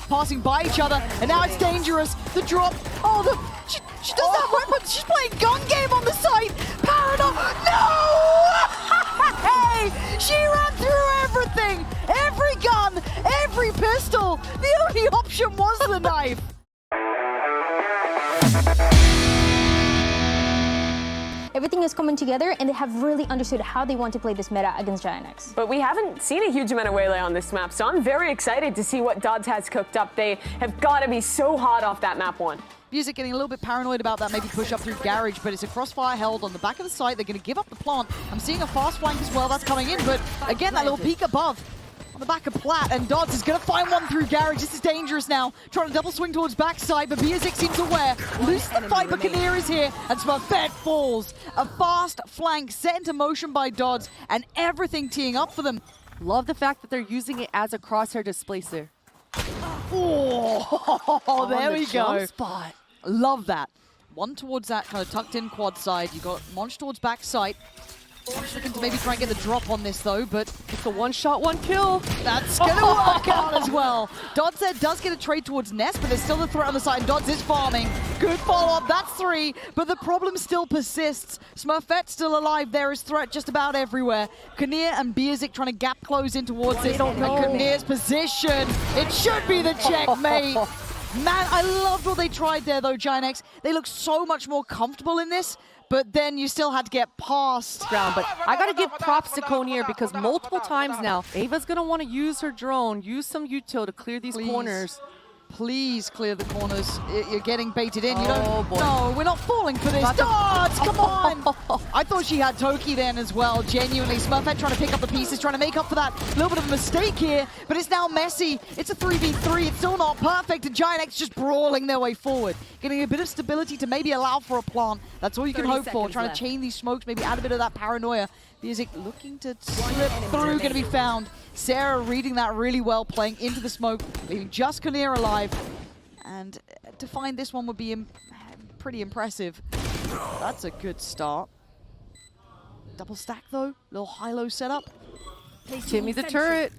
passing by each other, and now it's dangerous. The drop, she doesn't have weapons, she's playing gun game on the site. Paranoid, no! Hey, she ran through everything, every gun, every pistol. The only option was the knife. Everything is coming together, and they have really understood how they want to play this meta against GIANTX. But we haven't seen a huge amount of Waylay on this map, so I'm very excited to see what Dodds has cooked up. They have got to be so hot off that map one. Music getting a little bit paranoid about that, maybe push up through Garage, but it's a crossfire held on the back of the site. They're going to give up the plant. I'm seeing a fast flank as well. That's coming in, but again, that little peek above on the back of Plat, and Dodds is going to find one through Garage. This is dangerous now. Trying to double swing towards backside, but Biazik seems aware. Loses the fight, but KRU is here, and Smurfette falls. A fast flank set into motion by Dodds, and everything teeing up for them. Love the fact that they're using it as a crosshair displacer. Oh, there we go. Spot. Love that. One towards that kind of tucked in quad side. You got Monch towards backside. Monch looking to maybe try and get the drop on this though, but it's a one-shot, one-kill. That's gonna work out as well. Dodds there does get a trade towards Ness, but there's still the threat on the side, and Dodds is farming. Good follow-up, that's 3, but the problem still persists. Smurfette's still alive. There is threat just about everywhere. KRU and Biazik trying to gap close in towards it. And KRU's position, it should be the checkmate. Man, I loved what they tried there though, GIANTX. They look so much more comfortable in this, but then you still had to get past ground. But I gotta give props to KRU because multiple times now, Ava's gonna want to use her drone, use some util to clear these corners. Please clear the corners. You're getting baited in. You don't. Oh, boy. No, we're not falling for this. Dodds, come on! I thought she had Toki then as well. Genuinely, Smurfette trying to pick up the pieces, trying to make up for that little bit of a mistake here. But it's now messy. It's a 3v3. It's still not perfect, and GIANTX just brawling their way forward, getting a bit of stability to maybe allow for a plant. That's all you can hope for. Trying to chain these smokes, maybe add a bit of that paranoia. Biazik looking to slip through, going to be found. Sarah reading that really well, playing into the smoke, leaving just KRU alive. And to find this one would be pretty impressive. That's a good start. Double stack though, little high-low setup. Timmy the turret.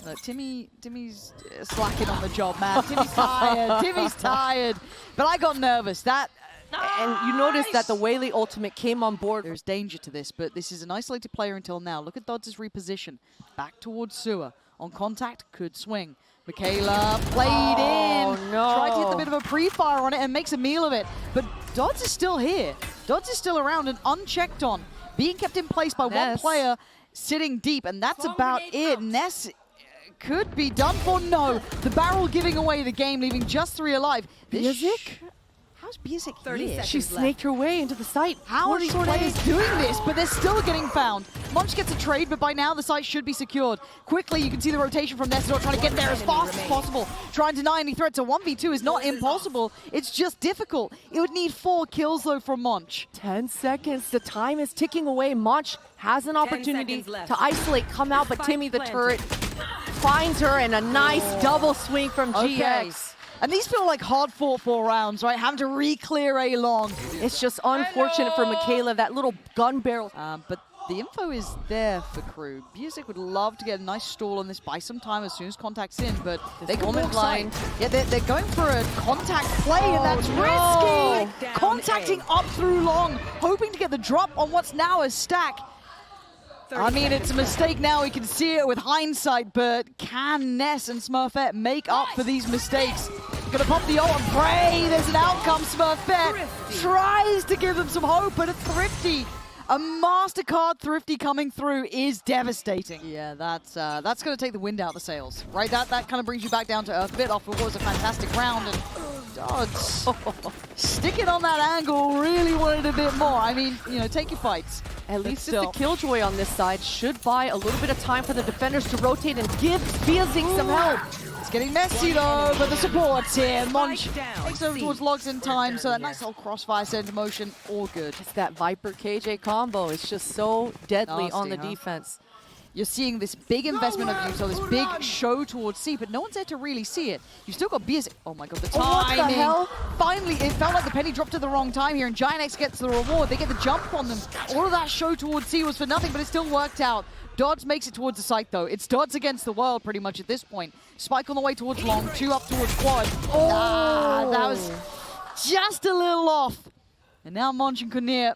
Look, Timmy's slacking on the job, man. Timmy's tired, Timmy's tired. But I got nervous. And you notice that the Waylay ultimate came on board. There's danger to this, but this is an isolated player until now. Look at Dodds' reposition. Back towards Sewer. On contact, could swing. Michaela played in. No. Tried to hit a bit of a pre-fire on it and makes a meal of it. But Dodds is still here. Dodds is still around and unchecked on. Being kept in place by one player sitting deep, and that's about it. Ness could be done for. No. The barrel giving away the game, leaving just 3 alive. Biazik? How's Biazik 30 here? seconds She snaked her way into the site. How are these players doing this? But they're still getting found. Monch gets a trade, but by now the site should be secured. Quickly, you can see the rotation from Nestor trying to get there as fast as possible. Try and deny any threats. A 1v2 is not impossible. It's just difficult. It would need 4 kills, though, from Monch. 10 seconds. The time is ticking away. Monch has an opportunity to isolate, come out, but Timmy the turret finds her, and a nice double swing from GX. And these feel like hard-fought 4 rounds, right? Having to re-clear A long. It's just unfortunate for Michaela, that little gun barrel. But the info is there for KRU. Biazik would love to get a nice stall on this, buy some time as soon as contact's in, but they can walk blind. Yeah, they're going for a contact play, and that's risky! Contacting up through long, hoping to get the drop on what's now a stack. I mean, it's a mistake now, we can see it with hindsight, but can Ness and Smurfette make up for these mistakes? Gonna pop the ult and pray there's an outcome. Smurfette tries to give them some hope, but a Thrifty, a MasterCard Thrifty coming through is devastating. Yeah, that's gonna take the wind out of the sails, right? That kind of brings you back down to earth a bit off of what was a fantastic round, and Dodds sticking on that angle, really wanted a bit more. I mean, you know, take your fights. At least it's the Killjoy on this side. Should buy a little bit of time for the defenders to rotate and give Biazik some help. It's getting messy though, but the support's here. Monch takes over towards Logs in time, so that nice little crossfire set into motion, all good. It's that Viper KJ combo. It's just so deadly on the defense. you're seeing this big investment of Utah, this big show towards C, but no one's there to really see it. You've still got BS. Oh my god, the timing. What the hell? Finally, it felt like the penny dropped at the wrong time here, and Giant X gets the reward. They get the jump on them. All of that show towards C was for nothing, but it still worked out. Dodds makes it towards the site, though. It's Dodds against the world, pretty much, at this point. Spike on the way towards long, 2 up towards quad. Ah, that was just a little off. And now Monch and Kinnear.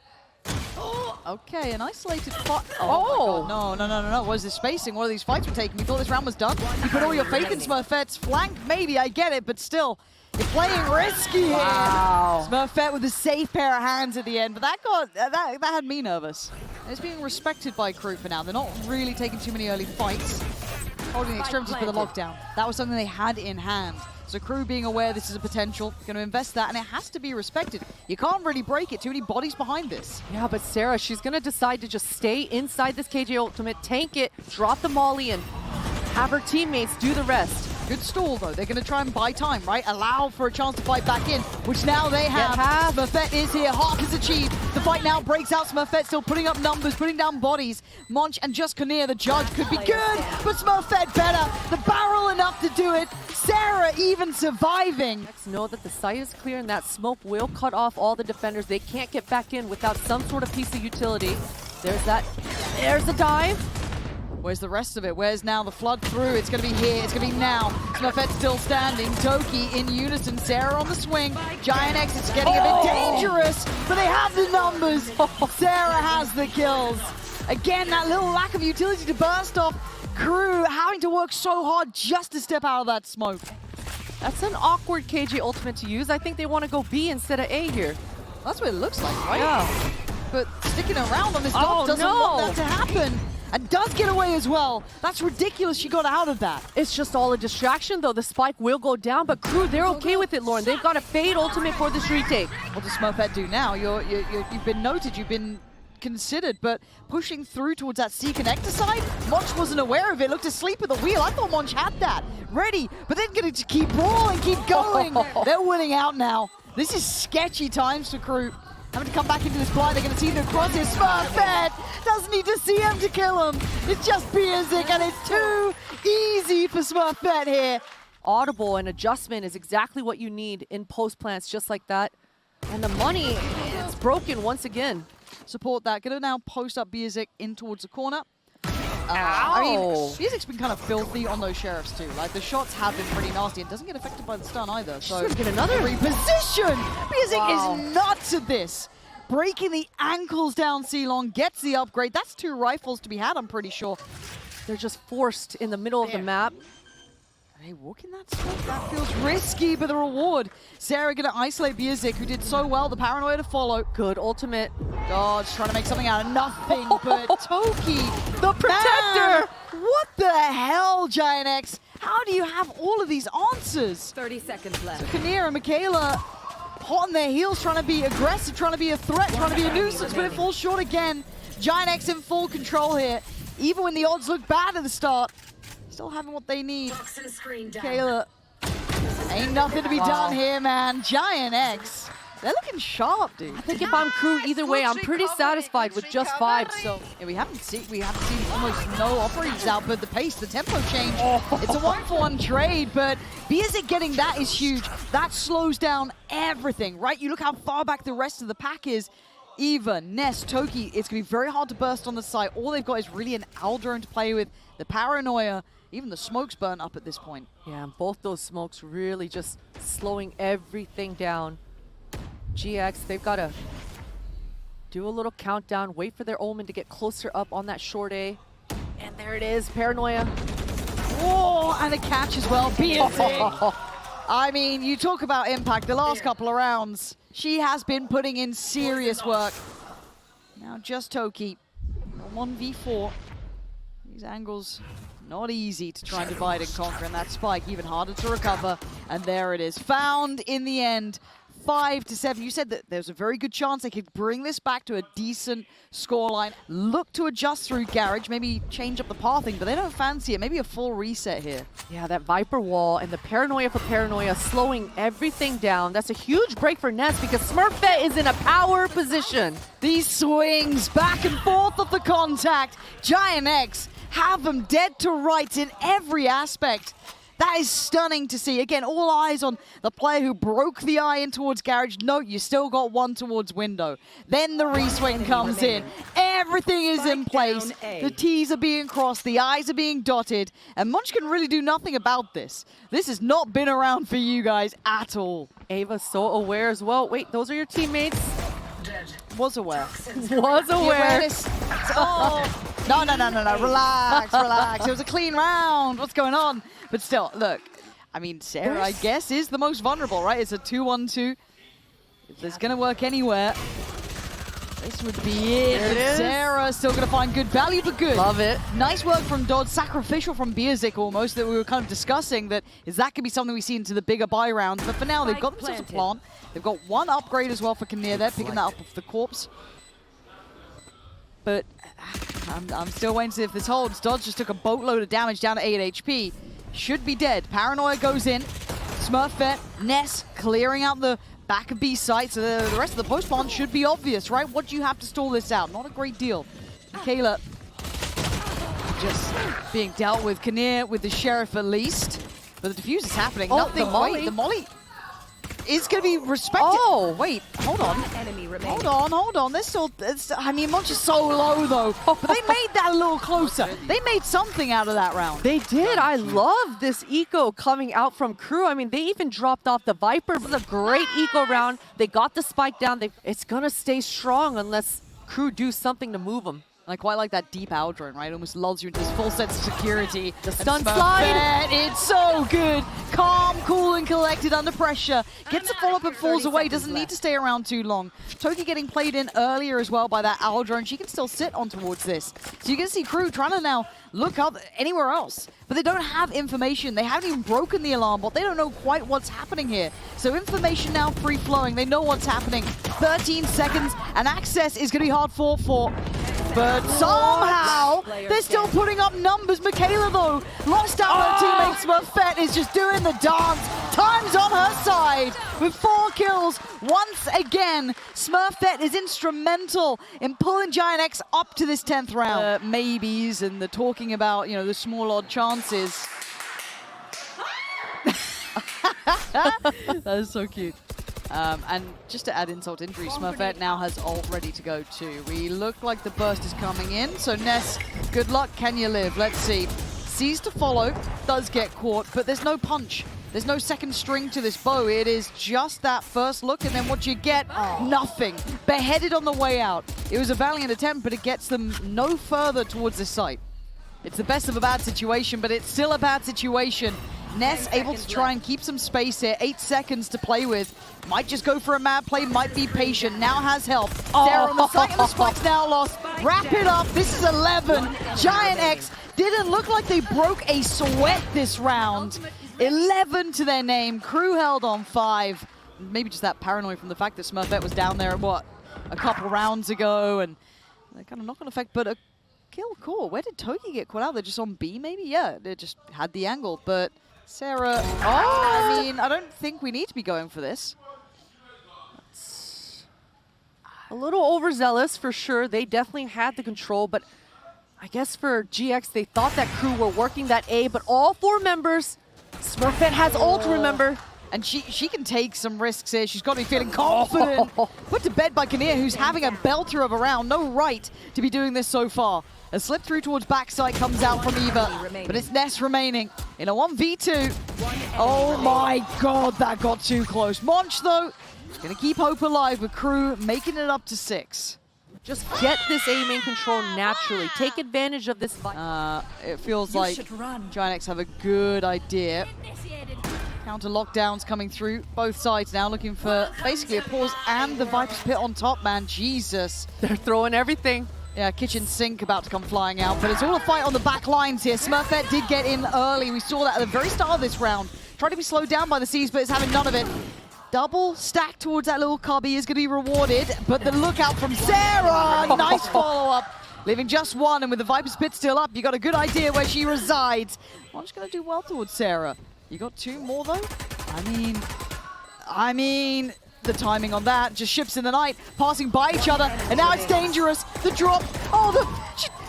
Okay, an isolated fight. Oh, my God. No. What is this spacing? What are these fights we're taking? You thought this round was done? You put all your faith in Smurfette's flank? Maybe, I get it, but still. You're playing risky here. Wow. Smurfette with a safe pair of hands at the end, but that had me nervous. It's being respected by KRU for now. They're not really taking too many early fights. Holding the extremities for the lockdown. That was something they had in hand. So KRU being aware this is a potential, going to invest that, and it has to be respected. You can't really break it. Too many bodies behind this. Yeah, but Sarah, she's going to decide to just stay inside this KJ Ultimate, tank it, drop the molly, and have her teammates do the rest. Good stall, though. They're going to try and buy time, right? Allow for a chance to fight back in, which now they have. Smurfette is here. Half is achieved. The fight now breaks out. Smurfette still putting up numbers, putting down bodies. Monch and just Kinnear, the judge, could be good, but Smurfette better. The barrel enough to do it. Sarah even surviving. Let's know that the site is clear and that smoke will cut off all the defenders. They can't get back in without some sort of piece of utility. There's that. There's the dive. Where's the rest of it? Where's now the flood through? It's going to be here. It's going to be now. Smurfette still standing. Toki in unison. Sarah on the swing. Giant X is getting a bit dangerous, but they have the numbers. Sarah has the kills. Again, that little lack of utility to burst off. KRU having to work so hard just to step out of that smoke. That's an awkward KJ Ultimate to use. I think they want to go B instead of A here. That's what it looks like, right? Yeah. But sticking around on this dog doesn't want that to happen. And does get away as well. That's ridiculous she got out of that. It's just all a distraction, though. The spike will go down, but KRU, they're okay with it, Lauren. They've got a fade ultimate for this retake. What does Smurfette do now? You've been noted, you've been considered, but pushing through towards that C connector side, Monch wasn't aware of it, looked asleep at the wheel. I thought Monch had that ready, but then going to keep rolling, keep going. They're winning out now. This is sketchy times for KRU. Having to come back into this blind, they're going to see the cross here. Smurfette doesn't need to see him to kill him. It's just Biazik, and it's too easy for Smurfette here. Audible and adjustment is exactly what you need in post plants, just like that. And the money, it's broken once again. Support that. Going to now post up Biazik in towards the corner. I mean, Biazik's been kind of filthy on those sheriffs too. Like, the shots have been pretty nasty and doesn't get affected by the stun either. So get another reposition. Biazik is nuts at this. Breaking the ankles down C-Long, gets the upgrade. That's 2 rifles to be had, I'm pretty sure. They're just forced in the middle of the map. Are they walking that smoke? That feels risky, but the reward. Sarah going to isolate Biazik, who did so well. The paranoia to follow. Good ultimate. Dodge trying to make something out of nothing, but Toki, the protector. What the hell, Giant X? How do you have all of these answers? 30 seconds left. So Kinnear and Michaela hot on their heels, trying to be aggressive, trying to be a threat, trying to be a nuisance, but it falls short again. Giant X in full control here. Even when the odds look bad at the start, still having what they need. Michaela, ain't nothing to be done here, man. Giant X, they're looking sharp, dude. I think if I'm KRU, either way, I'm pretty satisfied with just 5. So yeah, we haven't seen almost no operators out, but the pace, the tempo change. It's a 1-for-1 trade, but Biazik getting that is huge. That slows down everything, right? You look how far back the rest of the pack is. Eva, Ness, Toki, it's going to be very hard to burst on the site. All they've got is really an Aldrone to play with. The paranoia, even the smoke's burnt up at this point. yeah, and both those smokes really just slowing everything down. GX, they've got to do a little countdown, wait for their Omen to get closer up on that short A. And there it is, paranoia. Oh, and a catch as well. Biazik. I mean, you talk about impact. The last couple of rounds, she has been putting in serious work. Now just Toki, 1v4. These angles, not easy to try and divide and conquer, and that spike even harder to recover. And there it is, found in the end. 5-7. You said that there's a very good chance they could bring this back to a decent scoreline. Look to adjust through Garage, maybe change up the pathing, but they don't fancy it. Maybe a full reset here. Yeah, that Viper wall and the paranoia for paranoia slowing everything down. That's a huge break for Ness because Smurfette is in a power position. These swings back and forth of the contact. Giant X have them dead to rights in every aspect. That is stunning to see. Again, all eyes on the player who broke the eye in towards Garage. No, you still got one towards window. Then the reswing comes in. Everything is in place. The T's are being crossed. The I's are being dotted. And Munch can really do nothing about this. This has not been around for you guys at all. Ava's so aware as well. Wait, those are your teammates? Was aware. Was aware. Oh. No. Relax, relax. It was a clean round. What's going on? But still, look. I mean, Sarah, I guess, is the most vulnerable, right? It's a 2-1-2. If it's going to work anywhere, this would be it. There it is. Sarah's still going to find good value for good. Love it. Nice work from Dodd. Sacrificial from Bierzik almost that we were kind of discussing that could be something we see into the bigger buy rounds. But for now, they've got themselves a plant. They've got one upgrade as well for Kinnear there, picking that up off the corpse. But I'm still waiting to see if this holds. Dodge just took a boatload of damage down to 8 HP. Should be dead. Paranoia goes in. Smurfette, Ness clearing out the back of B site, so the rest of the post spawn should be obvious, right? What do you have to stall this out? Not a great deal. Michaela just being dealt with. Kinnear with the Sheriff at least. But the defuse is happening. Oh, Nothing. the molly. Wait, the molly is going to be respected. Oh, wait, hold on. Hold on. There's still, I mean, Munch is so low, though. But they made that a little closer. They made something out of that round. They did. I love this eco coming out from KRU. I mean, they even dropped off the Viper. It was a great eco round. They got the spike down. It's going to stay strong unless KRU do something to move them. I quite like that deep owl drone, right? It almost lulls you into this full sense of security. The stun slide. It's so good. Calm, cool, and collected under pressure. Gets a follow-up and falls away. Doesn't need to stay around too long. Toki getting played in earlier as well by that owl drone. She can still sit on towards this. So you can see KRU trying to now look up anywhere else. But they don't have information. They haven't even broken the alarm bot. They don't know quite what's happening here. So information now free-flowing. They know what's happening. 13 seconds, and access is going to be hard fought for. But somehow, they're still putting up numbers. Michaela, though, lost out her teammate. Smurfette is just doing the dance. Time's on her side with 4 kills. Once again, Smurfette is instrumental in pulling Giant X up to this 10th round. Maybes and the talking about, you know, the small odd chances. That is so cute. And just to add insult to injury, Smurfette now has ult ready to go too. We look like the burst is coming in. So Ness, good luck, can you live? Let's see. Sees to follow, does get caught, but there's no punch. There's no second string to this bow. It is just that first look, and then what you get, nothing. Beheaded on the way out. It was a valiant attempt, but it gets them no further towards this site. It's the best of a bad situation, but it's still a bad situation. Ness able to try and keep some space here. 8 seconds to play with. Might just go for a mad play, might be patient. Now has help. Sarah on the site, and the spike's now lost. Wrap it up. This is 11. Giant X didn't look like they broke a sweat this round. 11 to their name. KRU held on 5. Maybe just that paranoia from the fact that Smurfette was down there, what, a couple rounds ago, and that kind of knock-on effect, but a kill core. Where did Toki get caught out? They're just on B, maybe? Yeah, they just had the angle, but Sarah, I mean, I don't think we need to be going for this. That's a little overzealous for sure. They definitely had the control, but I guess for GX, they thought that KRU were working that A, but all 4 members, Smurfette has ult, remember? And she can take some risks here. She's got to be feeling confident. Put to bed by Kinnear, who's having a belter of a round. No right to be doing this so far. A slip through towards backside comes out from Eva, but it's Ness remaining in a 1v2. Oh my god, that got too close. Monch, though, gonna keep hope alive with KRU making it up to 6. Just get this A main control naturally. Take advantage of this. It feels like Giant X have a good idea. Counter lockdowns coming through. Both sides now looking for basically a pause and the Viper's Pit on top, man. Jesus. They're throwing everything. Yeah, kitchen sink about to come flying out, but it's all a fight on the back lines here. Smurfette did get in early. We saw that at the very start of this round. Tried to be slowed down by the Seas, but it's having none of it. Double stack towards that little cubby is going to be rewarded, but the lookout from Sarah. Nice follow-up. Leaving just 1, and with the Viper's Pit still up, you got a good idea where she resides. One's going to do well towards Sarah. You got 2 more, though? I mean, the timing on that, just ships in the night, passing by each other, and now it's dangerous. The drop,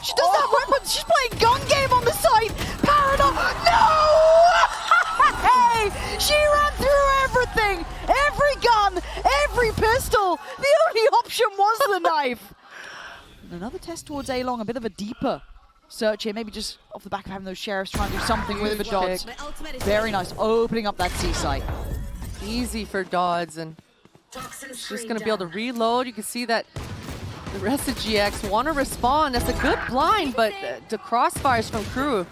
she that weapon? She's playing gun game on the side. Paradox. No! Hey! She ran through everything. Every gun, every pistol. The only option was the knife. And another test towards A-Long, a bit of a deeper search here. Maybe just off the back of having those sheriffs trying to do something with the Dodds. Very nice. Opening up that C site. Easy for Dodds, and she's just going to be able to reload. You can see that the rest of GX want to respond. That's a good blind, but the crossfires from KRU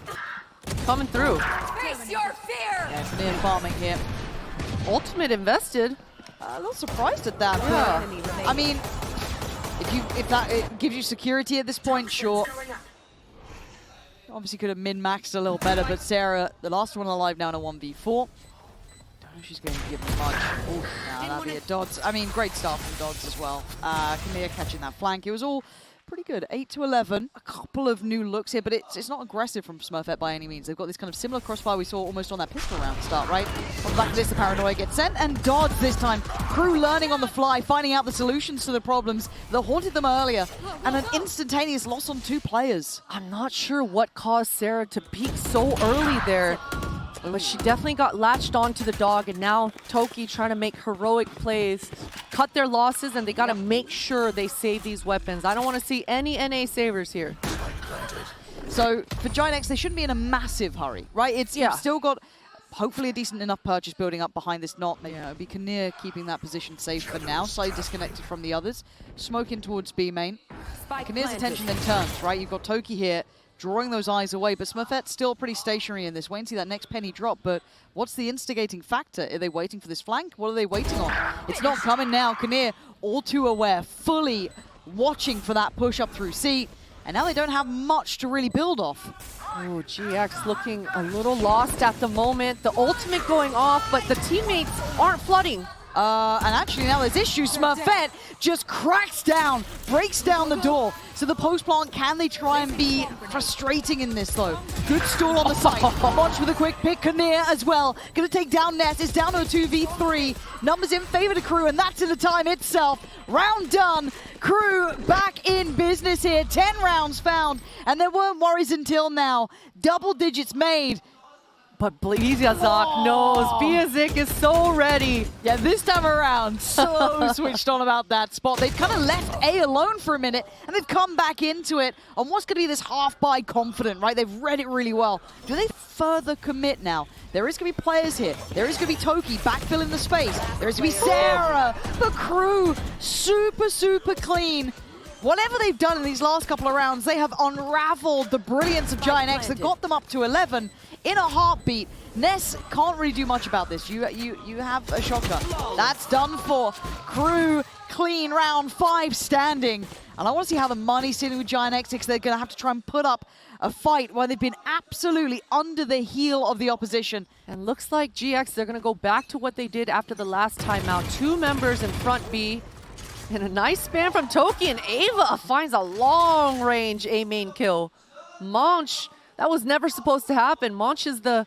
coming through. Face your fear! Yeah, it's near farming here. Ultimate invested. A little surprised at that. But, I mean, if that it gives you security at this point, sure. Obviously could have min-maxed a little better, but Sarah, the last one alive now in a 1v4. Don't know if she's going to give him much. Oh, nah, that'd be a Dodds. I mean, great start from Dodds as well. Kamea catching that flank. It was all pretty good. 8 to 11. A couple of new looks here, but it's not aggressive from Smurfette by any means. They've got this kind of similar crossfire we saw almost on that pistol round start, right? On the back of this, the paranoia gets sent, and Dodds this time. KRU learning on the fly, finding out the solutions to the problems that haunted them earlier, and an instantaneous loss on 2 players. I'm not sure what caused Sarah to peak so early there, but she definitely got latched onto the dog, and now Toki trying to make heroic plays, cut their losses, and they got to make sure they save these weapons. I don't want to see any NA savers here. So for Giant X, they shouldn't be in a massive hurry, right? You've still got hopefully a decent enough purchase building up behind this knot. Maybe it'll be KRU keeping that position safe for now, slightly disconnected from the others. Smoking towards B main. KRU's attention then turns, right? You've got Toki here, drawing those eyes away, but Smurfette's still pretty stationary in this. Wait and see that next penny drop, but what's the instigating factor? Are they waiting for this flank? What are they waiting on? It's not coming now. KRU, all too aware, fully watching for that push up through C, and now they don't have much to really build off. Oh, GX looking a little lost at the moment. The ultimate going off, but the teammates aren't flooding. And actually now there's issues. Smurfette just cracks down, breaks down the door. So the post plant, can they try and be frustrating in this though? Good stall on the side. Monch with a quick pick. KRU as well. Gonna take down Ness. It's down to a 2v3. Numbers in favor to KRU, and that's in the time itself. Round done. KRU back in business here. 10 rounds found, and there weren't worries until now. Double digits made. But Blizzazak knows Biazik is so ready. Yeah, this time around, so switched on about that spot. They've kind of left A alone for a minute, and they've come back into it on what's going to be this half-buy confident, right? They've read it really well. Do they further commit now? There is going to be players here. There is going to be Toki backfilling the space. There is going to be Sarah. The KRU, super, super clean. Whatever they've done in these last couple of rounds, they have unraveled the brilliance of Giant X that got them up to 11 in a heartbeat. Ness can't really do much about this. You have a shocker. That's done for. KRU, clean round 5 standing. And I want to see how the money's sitting with Giant X, because they're going to have to try and put up a fight where they've been absolutely under the heel of the opposition. And looks like GX, they're going to go back to what they did after the last timeout. 2 members in front B. And a nice spam from Toki, and Ava finds a long-range A-main kill. Monch, that was never supposed to happen. Monch is the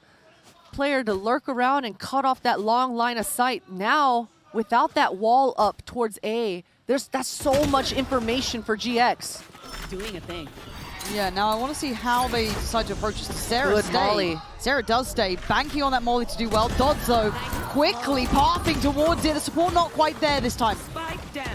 player to lurk around and cut off that long line of sight. Now, without that wall up towards A, that's so much information for GX. Doing a thing. Yeah, now I want to see how they decide to approach this. Sarah Good molly. Sarah does stay, banking on that molly to do well. Dodds, though, quickly pathing towards it. The support not quite there this time.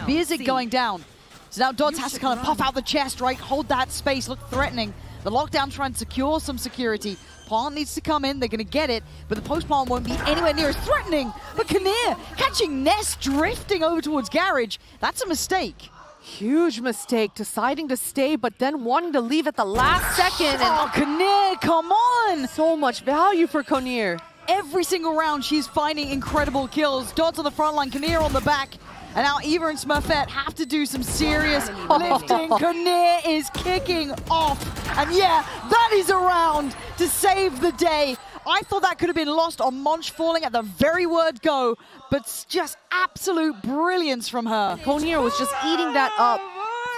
Biazik going down. So now Dodds has to kind of puff out the chest, right? Hold that space, look threatening. The lockdown trying to secure some security. Plant needs to come in, they're going to get it, but the post plant won't be anywhere near as threatening. But KRU catching Ness drifting over towards Garage. That's a mistake. Huge mistake, deciding to stay, but then wanting to leave at the last second. Oh, KRU, come on! So much value for KRU. Every single round, she's finding incredible kills. Dodds on the front line, KRU on the back. And now Eva and Smurfette have to do some serious lifting. KRU is kicking off. And yeah, that is a round to save the day. I thought that could have been lost on Monch falling at the very word go, but just absolute brilliance from her. KRU was just eating that up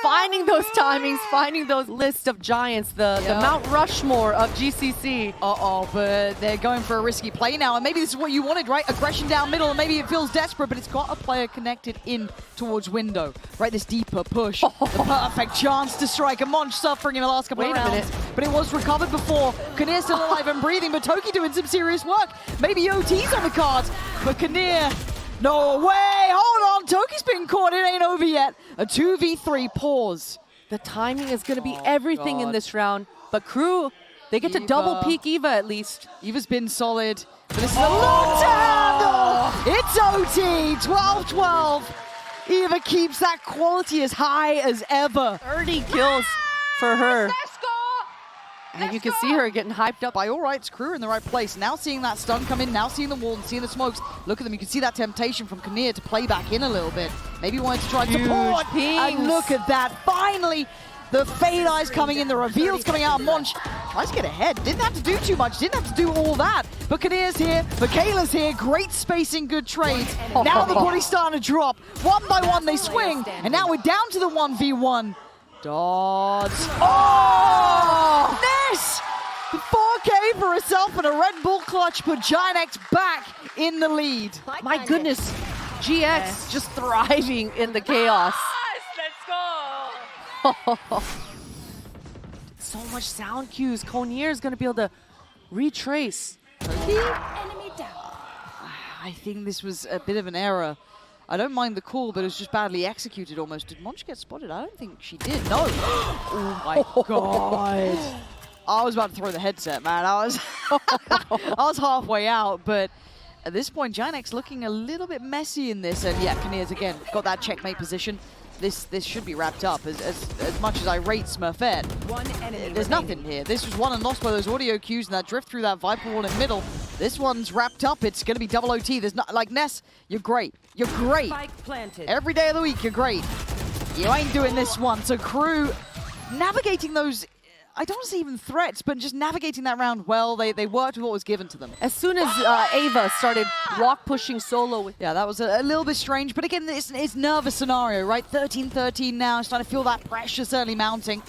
finding those timings, finding those list of giants, the Mount Rushmore of GCC. Uh-oh, but they're going for a risky play now, and maybe this is what you wanted, right? Aggression down middle, and maybe it feels desperate, but it's got a player connected in towards window, right? This deeper push, the perfect chance to strike. And Monch suffering in the last couple of rounds, but it was recovered before. Kinnear still alive and breathing, but Toki doing some serious work. Maybe OT's on the cards, but Kinnear, no way! Hold on, Toki's been caught, it ain't over yet. A 2v3 pause. The timing is going to be everything in this round, but KRU, they get to double peek Eva at least. Eva's been solid, but this is a long to handle! It's OT, 12-12. Eva keeps that quality as high as ever. 30 kills for her. And you can see her getting hyped up. By all rights, KRU in the right place. Now seeing that stun come in, now seeing the wall and seeing the smokes. Look at them, you can see that temptation from Kinnear to play back in a little bit. Maybe wanted to try and support. And look at that, finally! The Fade Eyes coming in, the reveals coming out, and Monch tries to get ahead. Didn't have to do too much, didn't have to do all that. But Kinnear's here, Michaela's here, great spacing, good trades. Now the body's starting to drop. One by one they swing, and now we're down to the 1v1. Dodds. Oh! Ness! 4K for herself and a Red Bull clutch put Giant back in the lead. My goodness, GX just thriving in the chaos. So much sound cues. Konir is going to be able to retrace. I think this was a bit of an error. I don't mind the call, but it was just badly executed almost. Did Monch get spotted? I don't think she did. No. Oh my god. I was about to throw the headset, man. I was halfway out, but at this point, Giant looking a little bit messy in this. And yeah, Kinnear's again got that checkmate position. This should be wrapped up. As much as I rate Smurfette, there's nothing here. This was won and lost by those audio cues and that drift through that Viper wall in middle. This one's wrapped up. It's going to be double OT. There's not, like, Ness, you're great. You're great. Every day of the week, you're great. You ain't doing this one. So KRU navigating those, I don't want to say even threats, but just navigating that round well. They worked with what was given to them. As soon as Ava started rock pushing solo. Yeah, that was a little bit strange. But again, it's nervous scenario, right? 13-13 now. Starting to feel that pressure certainly mounting.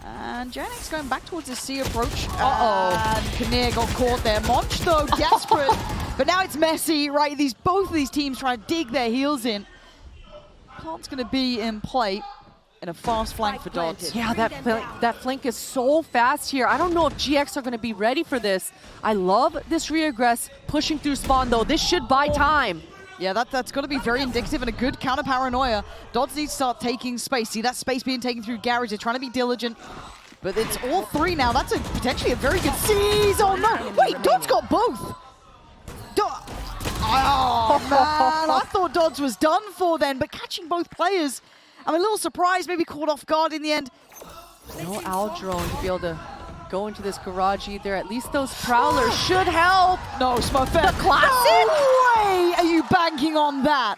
And Janek's going back towards his C approach. And Kinnear got caught there. Monch, though, desperate. But now it's messy, right? Both of these teams trying to dig their heels in. Plant's going to be in play. And a fast flank for Dodds. Yeah, that flank is so fast here. I don't know if GX are going to be ready for this. I love this reaggress pushing through spawn, though. This should buy time. Yeah, that's got to be very indicative and a good counter paranoia. Dodds needs to start taking space. See that space being taken through Garage. They're trying to be diligent. But it's all three now. That's potentially a very good seize. Oh, no. Wait, Dodds got both. Oh, man. I thought Dodds was done for then, but catching both players. I'm a little surprised, maybe caught off guard in the end. No owl drone to be able to go into this garage either. At least those prowlers should help. No, Smurfette. The classic? No way are you banking on that.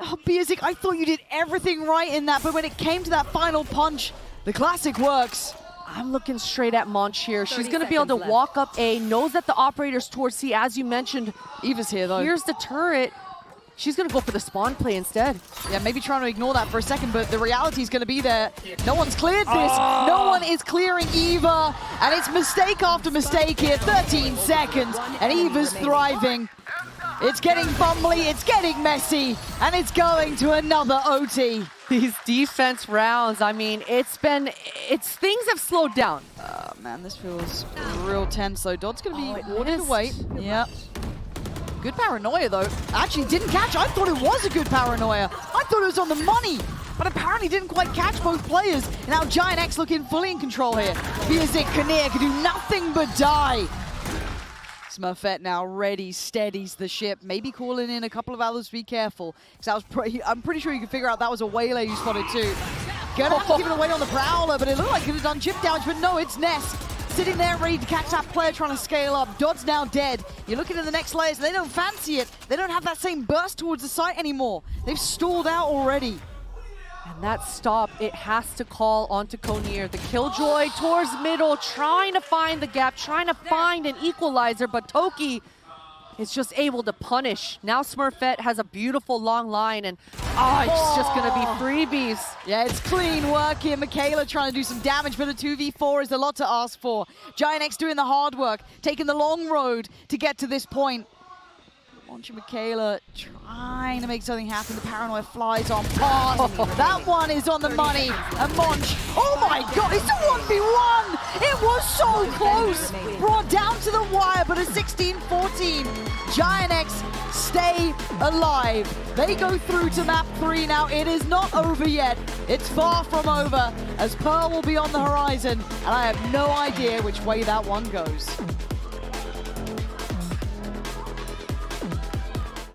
Oh, Biazik, I thought you did everything right in that, but when it came to that final punch, the classic works. I'm looking straight at Monch here. She's going to be able to walk up A, knows that the operator's towards C, as you mentioned. Eva's here, though. Here's the turret. She's going to go for the spawn play instead. Yeah, maybe trying to ignore that for a second, but the reality is going to be there. No one's cleared this. No one is clearing Eva. And it's mistake after mistake here. 13 seconds, and Eva's thriving. It's getting fumbly, it's getting messy, and it's going to another OT. These defense rounds, I mean, things have slowed down. Man, this feels real tense, though. Dodd's going to be wanting to wait. Yep. Good paranoia, though. Actually, didn't catch. I thought it was a good paranoia. I thought it was on the money, but apparently didn't quite catch both players. And now Giant X looking fully in control here. Biazik, Kinnear can do nothing but die. Smurfette now ready, steadies the ship. Maybe calling in a couple of others to be careful. Because I'm pretty sure you can figure out that was a Waylay you spotted too. Gonna have to give it away on the Prowler, but it looked like it could have done chip damage, but no, it's Ness. Sitting there ready to catch that player trying to scale up. Dodds now dead. You're looking at the next layers. They don't fancy it. They don't have that same burst towards the site anymore. They've stalled out already. And that stop, it has to call onto Konir. The Killjoy towards middle, trying to find the gap, trying to find an equalizer, but Toki is just able to punish. Now Smurfette has a beautiful long line, and Oh, it's just going to be freebies. Yeah, it's clean work here. Michaela trying to do some damage, but a 2v4 is a lot to ask for. Giant X doing the hard work, taking the long road to get to this point. Monch and Michaela trying to make something happen. The paranoia flies on past. That one is on the money. And Monch, oh my god, it's a 1v1! It was so close! Brought down to the wire, but a 16-14. Giant X stay alive. They go through to map 3 now. It is not over yet. It's far from over, as Pearl will be on the horizon, and I have no idea which way that one goes.